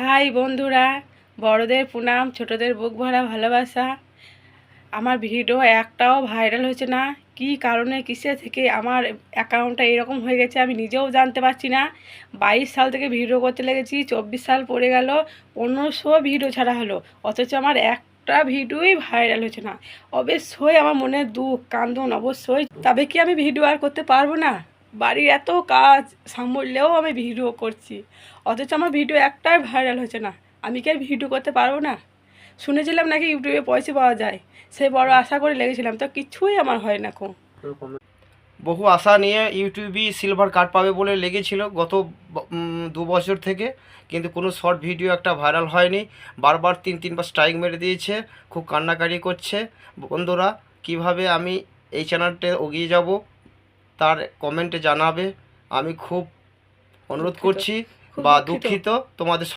High বন্ধুরা, বড়দের প্রণাম, ছোটদের বুক ভরা ভালোবাসা। আমার ভিডিও একটাও ভাইরাল হচ্ছে না। কি কারণে, কিসে থেকে আমার অ্যাকাউন্টটা এরকম হয়ে গেছে আমি নিজেও জানতে পারছি না। 22 সাল থেকে ভিডিও করতে লেগেছি, 24 সাল পড়ে গেল, 1500 ভিডিও ছাড়া হলো, অথচ আমার একটা ভিডিওই ভাইরাল হচ্ছে না। অবশ্যই আমার মনে দুঃখ কান্দন অবশ্যই। তবে কি আমি ভিডিও আর করতে পারবো না? বাড়ির এত কাজ সামলেও আমি ভিডিও করছি, অথচ আমার ভিডিও একটাই ভাইরাল হচ্ছে না। আমি কি আর ভিডিও করতে পারবো না? শুনেছিলাম নাকি ইউটিউবে পয়সা পাওয়া যায়, সে বড় আশা করে লেগেছিলাম, তো কিছুই আমার হয় না। বহু আশা নিয়ে ইউটিউবই সিলভার কার্ড পাবে বলে লেগেছিল গত 2 বছর থেকে, কিন্তু কোনো শর্ট ভিডিও একটা ভাইরাল হয়নি। বারবার তিনবার স্ট্রাইক মেরে দিয়েছে, খুব কান্নাকারি করছে। বন্ধুরা, কিভাবে আমি এই চ্যানেলটা এগিয়ে যাব তার কমেন্টে জানাবে। আমি খুব অনুরোধ করছি বা দুঃখিত তোমাদের